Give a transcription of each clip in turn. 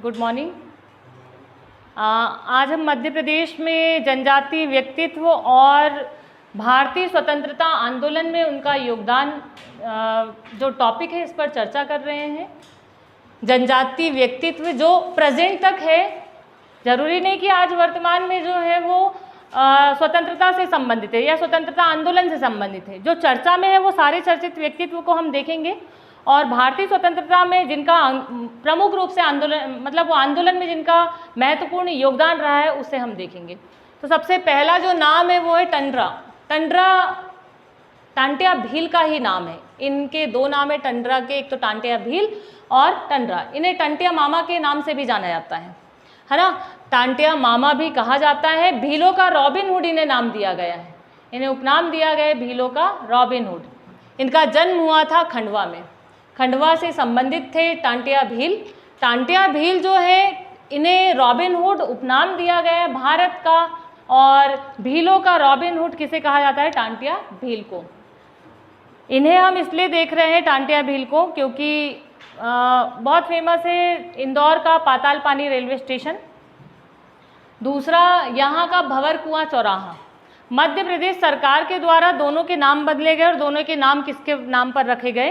Good morning. आज हम मध्य प्रदेश में जनजातीय व्यक्तित्व और भारतीय स्वतंत्रता आंदोलन में उनका योगदान जो टॉपिक है इस पर चर्चा कर रहे हैं। जनजातीय व्यक्तित्व जो प्रेजेंट तक है, जरूरी नहीं कि आज वर्तमान में जो है वो स्वतंत्रता से संबंधित है या स्वतंत्रता आंदोलन से संबंधित है। जो चर्चा में है वो सारे चर्चित व्यक्तित्व को हम देखेंगे और भारतीय स्वतंत्रता में जिनका प्रमुख रूप से आंदोलन मतलब वो आंदोलन में जिनका महत्वपूर्ण योगदान रहा है उसे हम देखेंगे। तो सबसे पहला जो नाम है वो है टंडरा। टंडरा टांटिया भील का ही नाम है। इनके दो नाम है टंडरा के, एक तो टांटिया भील और टंडरा। इन्हें टंटिया मामा के नाम से भी जाना जाता है ना। टांटिया मामा भी कहा जाता है। भीलों का रॉबिन हुड इन्हें नाम दिया गया है, इन्हें उपनाम दिया गया है भीलों का रॉबिन हुड। इनका जन्म हुआ था खंडवा में, खंडवा से संबंधित थे टांटिया भील। टांटिया भील जो है इन्हें रॉबिन हुड उपनाम दिया गया है भारत का, और भीलों का रॉबिन हुड किसे कहा जाता है? टांटिया भील को। इन्हें हम इसलिए देख रहे हैं टांटिया भील को क्योंकि बहुत फेमस है इंदौर का पाताल पानी रेलवे स्टेशन, दूसरा यहाँ का भंवर कुआं चौराहा। मध्य प्रदेश सरकार के द्वारा दोनों के नाम बदले गए और दोनों के नाम किसके नाम पर रखे गए?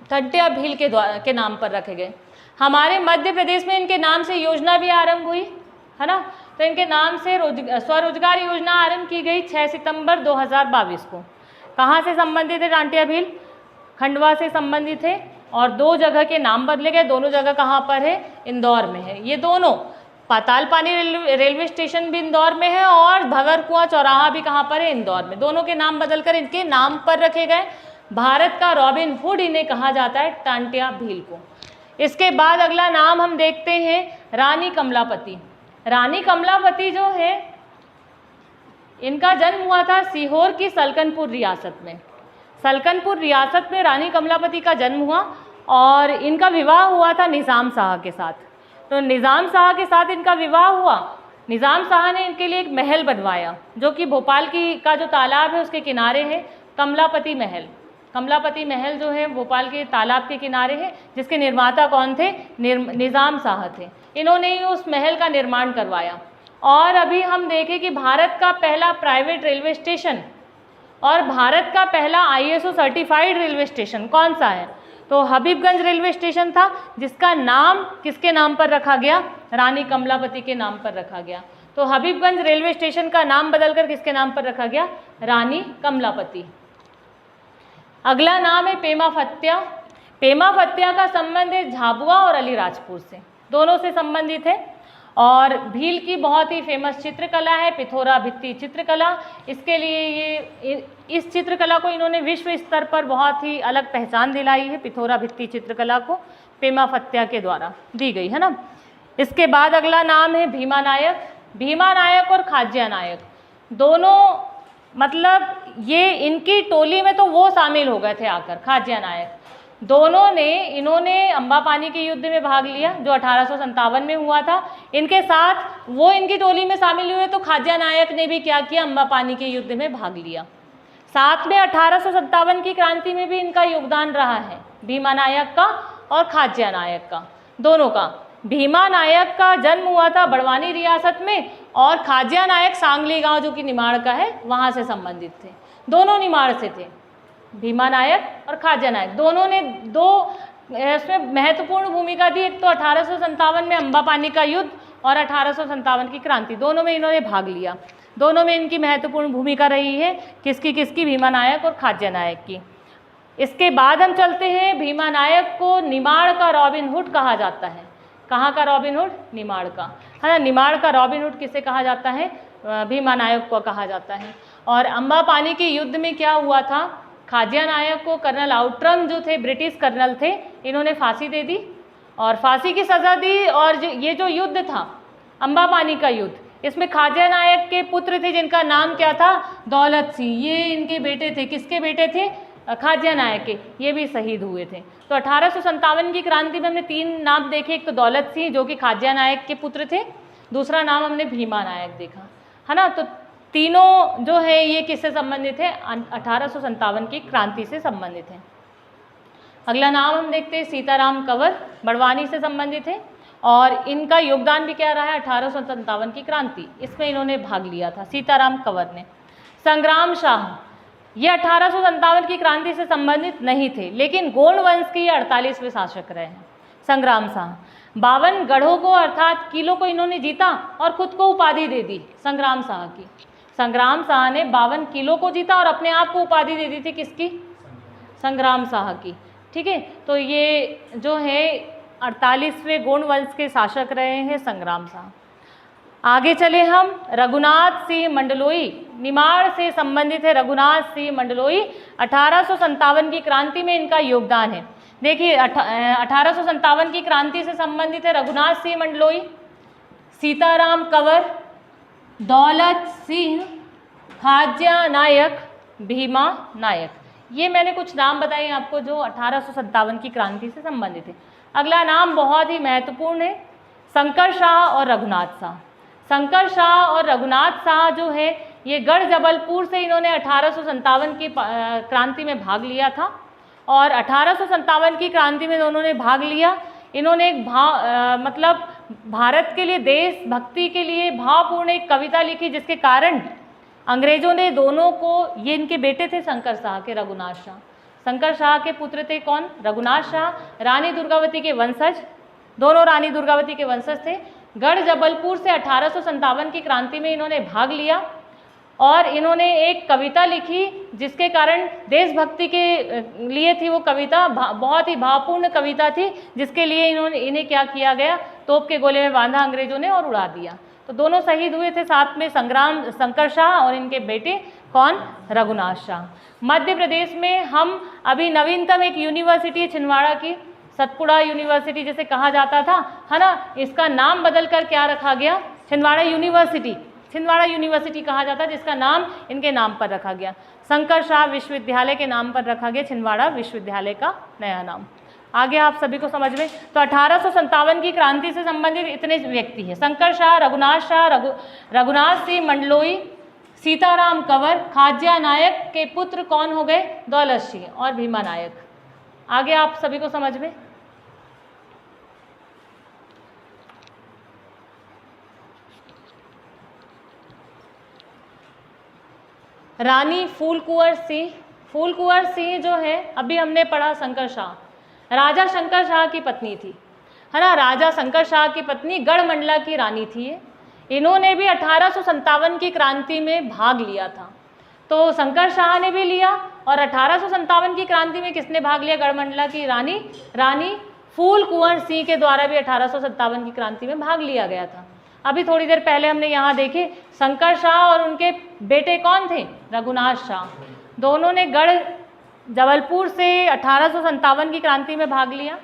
टंटिया भील के नाम पर रखे गए। हमारे मध्य प्रदेश में इनके नाम से योजना भी आरंभ हुई है ना। तो इनके नाम से स्वरोजगार योजना आरंभ की गई 6 सितंबर 2022 को। कहाँ से संबंधित है टांटिया भील? खंडवा से संबंधित है और दो जगह के नाम बदले गए। दोनों जगह कहाँ पर है? इंदौर में है। ये दोनों पाताल पानी रेलवे स्टेशन भी इंदौर में है और भंवर कुआं चौराहा भी कहाँ पर है? इंदौर में। दोनों के नाम बदलकर इनके नाम पर रखे गए। भारत का रॉबिन हुड इन्हें कहा जाता है टांटिया भील को। इसके बाद अगला नाम हम देखते हैं रानी कमलापति। रानी कमलापति जो है इनका जन्म हुआ था सीहोर की सलकनपुर रियासत में। सलकनपुर रियासत में रानी कमलापति का जन्म हुआ और इनका विवाह हुआ था निज़ाम शाह के साथ। तो निज़ाम शाह के साथ इनका विवाह हुआ। निज़ाम शाह ने इनके लिए एक महल बनवाया जो कि भोपाल का जो तालाब है उसके किनारे है, कमलापति महल। कमलापति महल जो है भोपाल के तालाब के किनारे है, जिसके निर्माता कौन थे? निज़ाम शाह थे। इन्होंने ही उस महल का निर्माण करवाया। और अभी हम देखें कि भारत का पहला प्राइवेट रेलवे स्टेशन और भारत का पहला ISO सर्टिफाइड रेलवे स्टेशन कौन सा है? तो हबीबगंज रेलवे स्टेशन था, जिसका नाम किसके नाम पर रखा गया? रानी कमलापति के नाम पर रखा गया। तो हबीबगंज रेलवे स्टेशन का नाम बदलकर किसके नाम पर रखा गया? रानी कमलापति। अगला नाम है पेमा फत्या। पेमा फत्या का संबंध है झाबुआ और अलीराजपुर से, दोनों से संबंधित है। और भील की बहुत ही फेमस चित्रकला है पिथौरा भित्ति चित्रकला। इसके लिए ये इस चित्रकला को इन्होंने विश्व स्तर पर बहुत ही अलग पहचान दिलाई है। पिथौरा भित्ति चित्रकला को पेमा फत्या के द्वारा दी गई है ना। इसके बाद अगला नाम है भीमा नायक। भीमा नायक और खाज्या नायक दोनों मतलब ये इनकी टोली में तो वो शामिल हो गए थे आकर। खाज्या नायक दोनों ने इन्होंने अम्बापानी के युद्ध में भाग लिया जो 1857 में हुआ था। इनके साथ वो इनकी टोली में शामिल हुए तो खाज्या नायक ने भी क्या किया? अम्बापानी के युद्ध में भाग लिया। साथ में 1857 की क्रांति में भी इनका योगदान रहा है, भीमा नायक का और खाज्या नायक का, दोनों का। भीमा नायक का जन्म हुआ था बड़वानी रियासत में और खाज्या नायक सांगली गांव जो कि निमाड़ का है वहाँ से संबंधित थे। दोनों निमाड़ से थे, भीमा नायक और खाज्या नायक। दोनों ने दो इसमें महत्वपूर्ण भूमिका दी। एक तो 1857 में अम्बापानी का युद्ध और 1857 की क्रांति, दोनों में इन्होंने भाग लिया। दोनों में इनकी महत्वपूर्ण भूमिका रही है। किसकी? भीमा नायक और खाज्या नायक की। इसके बाद हम चलते हैं, भीमा नायक को निमाड़ का रॉबिन हुड कहा जाता है। कहाँ का रॉबिन हुड? निमाड़ का, है ना। निमाड़ का रॉबिन हुड किसे कहा जाता है? भीमा नायक को कहा जाता है। और अम्बापानी के युद्ध में क्या हुआ था? खाज्या नायक को कर्नल आउट्रम जो थे, ब्रिटिश कर्नल थे, इन्होंने फांसी दे दी और फांसी की सज़ा दी। और ये जो युद्ध था अम्बापानी का युद्ध, इसमें खाज्या नायक के पुत्र थे जिनका नाम क्या था? दौलत सिंह। ये इनके बेटे थे। किसके बेटे थे? खाज्या नायक के। ये भी शहीद हुए थे। तो 1857 की क्रांति में हमने 3 नाम देखे। एक तो दौलत सिंह जो कि खाज्या नायक के पुत्र थे, दूसरा नाम हमने भीमा नायक देखा, है ना। तो तीनों जो है ये किससे संबंधित है? 1857 की क्रांति से संबंधित है। अगला नाम हम देखते हैं सीताराम कंवर, बड़वानी से संबंधित है। और इनका योगदान भी क्या रहा है, 1857 की क्रांति, इसमें इन्होंने भाग लिया था, सीताराम कंवर ने। संग्राम शाह, ये 1857 की क्रांति से संबंधित नहीं थे, लेकिन गोंड वंश के ये 48वें शासक रहे हैं। संग्राम शाह 52 गढ़ों को अर्थात किलों को इन्होंने जीता और खुद को उपाधि दे दी संग्राम शाह की। संग्राम शाह ने 52 किलों को जीता और अपने आप को उपाधि दे दी थी, किसकी? संग्राम शाह की। ठीक है, तो ये जो है 48वें गोंड वंश के शासक रहे हैं संग्राम शाह। आगे चले हम, रघुनाथ सिंह मंडलोई, निमाड़ से संबंधित है रघुनाथ सिंह मंडलोई। 1857 की क्रांति में इनका योगदान है। देखिए 1857 की क्रांति से संबंधित है रघुनाथ सिंह मंडलोई, सीताराम कंवर, दौलत सिंह, खाज्या नायक, भीमा नायक। ये मैंने कुछ नाम बताए आपको जो 1857 की क्रांति से संबंधित है। अगला नाम बहुत ही महत्वपूर्ण है, शंकर शाह और रघुनाथ शाह। शंकर शाह और रघुनाथ शाह जो है ये गढ़ जबलपुर से इन्होंने 1857 की क्रांति में भाग लिया था और 1857 की क्रांति में दोनों ने भाग लिया। इन्होंने एक मतलब भारत के लिए, देशभक्ति के लिए भावपूर्ण एक कविता लिखी, जिसके कारण अंग्रेजों ने दोनों को, ये इनके बेटे थे शंकर शाह के, रघुनाथ शाह, शंकर शाह के पुत्र थे कौन? रघुनाथ शाह, रानी दुर्गावती के वंशज, दोनों रानी दुर्गावती के वंशज थे। गढ़ जबलपुर से 1857 की क्रांति में इन्होंने भाग लिया और इन्होंने एक कविता लिखी, जिसके कारण देशभक्ति के लिए थी वो कविता, बहुत ही भावपूर्ण कविता थी, जिसके लिए इन्हें क्या किया गया, तोप के गोले में बांधा अंग्रेजों ने और उड़ा दिया। तो दोनों शहीद हुए थे, साथ में शंकर शाह और इनके बेटे कौन? रघुनाथ शाह। मध्य प्रदेश में हम अभी नवीनतम एक यूनिवर्सिटी है छिंदवाड़ा की, सतपुड़ा यूनिवर्सिटी जिसे कहा जाता था, है ना, इसका नाम बदल कर क्या रखा गया? छिंदवाड़ा यूनिवर्सिटी, छिंदवाड़ा यूनिवर्सिटी कहा जाता है, जिसका नाम इनके नाम पर रखा गया। शंकर शाह विश्वविद्यालय के नाम पर रखा गया छिंदवाड़ा विश्वविद्यालय का नया नाम। आगे आप सभी को समझ में। तो 1857 की क्रांति से संबंधित इतने व्यक्ति हैं, शंकर शाह, रघुनाथ शाह, रघुनाथ सिंह मंडलोई, सीताराम कंवर, खाज्या नायक के पुत्र कौन हो गए? दौलत सिंह और भीमा नायक। आगे आप सभी को समझ में। रानी फूल कुंवर सिंह, फूल कुंवर सिंह जो है अभी हमने पढ़ा शंकर शाह, राजा शंकर शाह की पत्नी थी, है ना, राजा शंकर शाह की पत्नी गढ़मंडला की रानी थी। इन्होंने भी 1857 की क्रांति में भाग लिया था। तो शंकर शाह ने भी लिया और 1857 की क्रांति में किसने भाग लिया? गढ़मंडला की रानी फूल कुंवर सिंह के द्वारा भी 1857 की क्रांति में भाग लिया गया था। अभी थोड़ी देर पहले हमने यहाँ देखे शंकर शाह और उनके बेटे कौन थे? रघुनाथ शाह। दोनों ने गढ़ जबलपुर से 1857 की क्रांति में भाग लिया,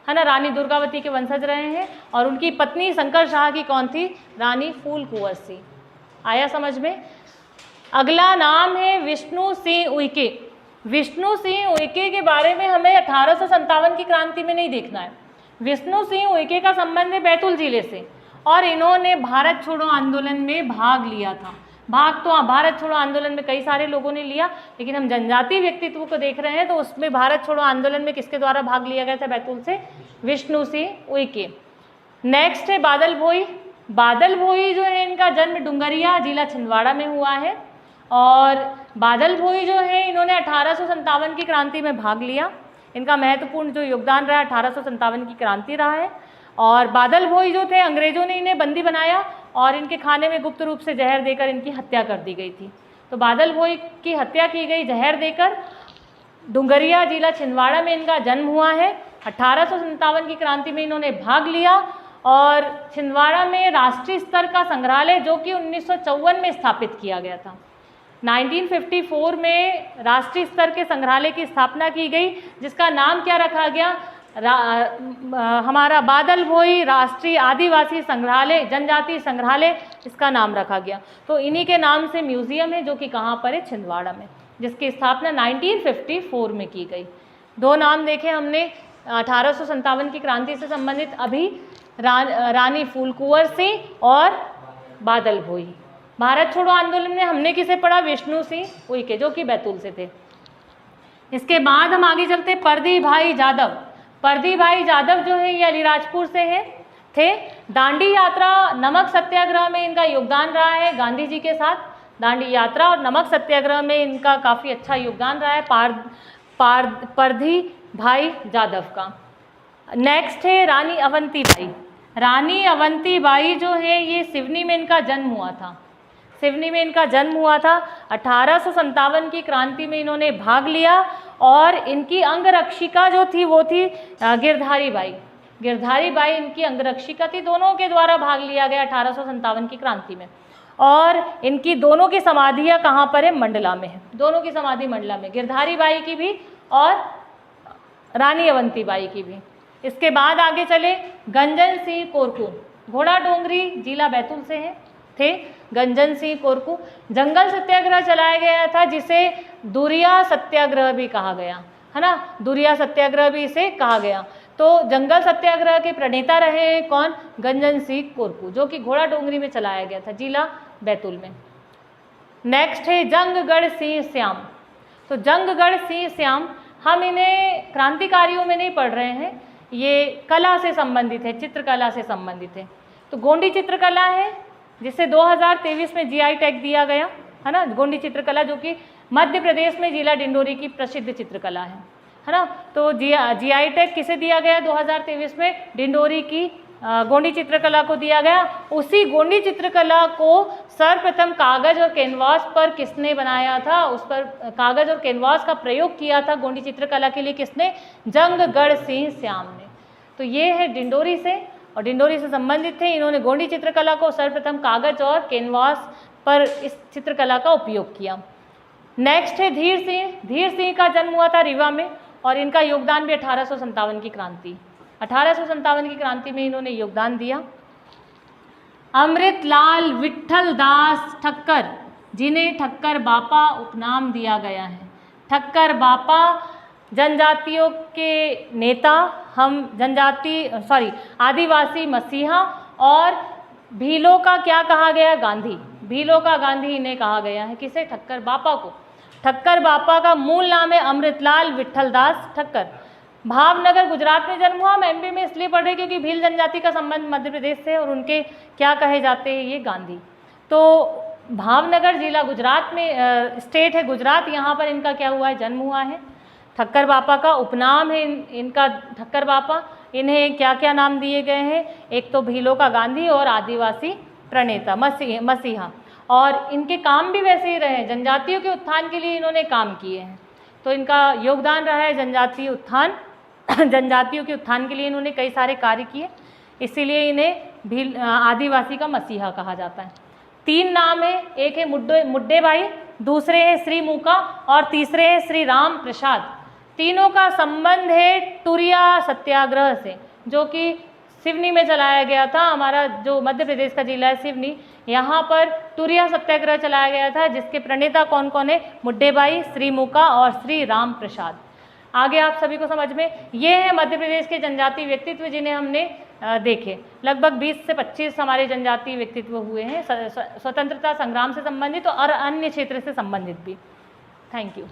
है ना, रानी दुर्गावती के वंशज रहे हैं और उनकी पत्नी शंकर शाह की कौन थी? रानी फूल कुंवर सिंह। आया समझ में। अगला नाम है विष्णु सिंह उइके। विष्णु सिंह उइके के बारे में हमें 1857 की क्रांति में नहीं देखना है। विष्णु सिंह उइके का संबंध है बैतूल जिले से और इन्होंने भारत छोड़ो आंदोलन में भाग लिया था। भाग तो भारत छोड़ो आंदोलन में कई सारे लोगों ने लिया, लेकिन हम जनजातीय व्यक्तित्व को देख रहे हैं तो उसमें भारत छोड़ो आंदोलन में किसके द्वारा भाग लिया गया था? बैतूल से विष्णु सिंह उइके। नेक्स्ट है बादल भोई। बादल भोई जो है इनका जन्म डुंगरिया जिला छिंदवाड़ा में हुआ है और बादल भोई जो है इन्होंने 1857 की क्रांति में भाग लिया। इनका महत्वपूर्ण जो योगदान रहा 1857 की क्रांति रहा है। और बादल भोई जो थे अंग्रेजों ने इन्हें बंदी बनाया और इनके खाने में गुप्त रूप से जहर देकर इनकी हत्या कर दी गई थी। तो बादल भोई की हत्या की गई जहर देकर। डुंगरिया जिला छिंदवाड़ा में इनका जन्म हुआ है। 1857 की क्रांति में इन्होंने भाग लिया और छिंदवाड़ा में राष्ट्रीय स्तर का संग्रहालय जो कि 1954 में स्थापित किया गया था। 1954 में राष्ट्रीय स्तर के संग्रहालय की स्थापना की गई जिसका नाम क्या रखा गया? हमारा बादल भोई राष्ट्रीय आदिवासी संग्रहालय, जनजातीय संग्रहालय, इसका नाम रखा गया। तो इन्हीं के नाम से म्यूजियम है जो कि कहाँ पर है? छिंदवाड़ा में, जिसकी स्थापना 1954 में की गई। दो नाम देखे हमने 1857 की क्रांति से संबंधित, अभी रानी फूल कुंवर सिंह और बादल भोई। भारत छोड़ो आंदोलन में हमने किसे पढ़ा? विष्णु सिंह उइके जो कि बैतूल से थे। इसके बाद हम आगे चलते परदी भाई जादव। परदी भाई जादव जो है ये अलीराजपुर से है। थे। दांडी यात्रा, नमक सत्याग्रह में इनका योगदान रहा है गांधी जी के साथ। दांडी यात्रा और नमक सत्याग्रह में इनका काफ़ी अच्छा योगदान रहा है पारधी भाई जादव का। नेक्स्ट है रानी अवंतीबाई। रानी अवंतीबाई जो है ये सिवनी में इनका जन्म हुआ था। सिवनी में इनका जन्म हुआ था। 1857 की क्रांति में इन्होंने भाग लिया और इनकी अंगरक्षिका जो थी वो थी गिरधारी बाई। गिरधारी बाई इनकी अंगरक्षिका थी। दोनों के द्वारा भाग लिया गया 1857 की क्रांति में। और इनकी दोनों की समाधियाँ कहाँ पर है? मंडला में है। दोनों की समाधि मंडला में, गिरधारी बाई की भी और रानी अवंतीबाई की भी। इसके बाद आगे चले, गंजन सिंह कोरकू, घोड़ा डोंगरी जिला बैतूल से थे गंजन सिंह कोरकू। जंगल सत्याग्रह चलाया गया था जिसे दुरिया सत्याग्रह भी कहा गया है ना, दुरिया सत्याग्रह भी इसे कहा गया। तो जंगल सत्याग्रह के प्रणेता रहे हैं कौन? गंजन सिंह कोरकू, जो कि घोड़ा डोंगरी में चलाया गया था, जिला बैतूल में। नेक्स्ट है जंगगढ़ सिंह श्याम। तो जंगगढ़ सिंह श्याम, हम इन्हें क्रांतिकारियों में नहीं पढ़ रहे हैं, ये कला से संबंधित है, चित्रकला से संबंधित है। तो गोंडी चित्रकला है जिसे 2023 में जीआई टैग दिया गया है ना, गोंडी चित्रकला जो कि मध्य प्रदेश में जिला डिंडोरी की प्रसिद्ध चित्रकला है ना। तो जीआई टैग किसे दिया गया 2023 में? डिंडोरी की गोंडी चित्रकला को दिया गया। उसी गोंडी चित्रकला को सर्वप्रथम कागज और कैनवास पर किसने बनाया था? उस पर कागज और कैनवास का प्रयोग किया था गोंडी चित्रकला के लिए किसने? जंगगढ़ सिंह श्याम ने। तो ये है डिंडोरी से और डिंडोरी से संबंधित थे। इन्होंने गोंडी चित्रकला को सर्वप्रथम कागज और कैनवास पर इस चित्रकला का उपयोग किया। नेक्स्ट है धीर सिंह। धीर सिंह का जन्म हुआ था रीवा में और इनका योगदान भी 1857 की क्रांति, 1857 की क्रांति में इन्होंने योगदान दिया। अमृतलाल विट्ठल दास ठक्कर, जिन्हें ठक्कर बापा उपनाम दिया गया है। ठक्कर बापा जनजातियों के नेता, हम आदिवासी मसीहा और भीलों का क्या कहा गया? गांधी। भीलों का गांधी इन्हें कहा गया है। किसे? ठक्कर बापा को। ठक्कर बापा का मूल नाम है अमृतलाल विट्ठल दास ठक्कर। भावनगर गुजरात में जन्म हुआ। हम एमपी में इसलिए पढ़ रहे क्योंकि भील जनजाति का संबंध मध्य प्रदेश से, और उनके क्या कहे जाते हैं? ये गांधी। तो भावनगर जिला गुजरात में स्टेट है गुजरात, यहाँ पर इनका क्या हुआ है? जन्म हुआ है। ठक्कर बापा का उपनाम है इनका ठक्कर बापा। इन्हें क्या क्या नाम दिए गए हैं? एक तो भीलों का गांधी और आदिवासी प्रणेता मसीहा। और इनके काम भी वैसे ही रहे, जनजातियों के उत्थान के लिए इन्होंने काम किए हैं। तो इनका योगदान रहा है जनजातीय उत्थान, जनजातियों के उत्थान के लिए इन्होंने कई सारे कार्य किए, इसीलिए इन्हें आदिवासी का मसीहा कहा जाता है। 3 नाम है, एक है मुड्डे भाई, दूसरे हैं श्री मूका और तीसरे हैं श्री राम प्रसाद। तीनों का संबंध है टुरिया सत्याग्रह से, जो कि सिवनी में चलाया गया था। हमारा जो मध्य प्रदेश का जिला है सिवनी, यहाँ पर टुरिया सत्याग्रह चलाया गया था, जिसके प्रणेता कौन कौन है? मुड्डे भाई, श्री मूका और श्री राम प्रसाद। आगे आप सभी को समझ में, ये है मध्य प्रदेश के जनजातीय व्यक्तित्व जिन्हें हमने देखे। लगभग 20 से 25 हमारे जनजातीय व्यक्तित्व हुए हैं, स्वतंत्रता संग्राम से संबंधित और अन्य क्षेत्र से संबंधित भी। Thank you.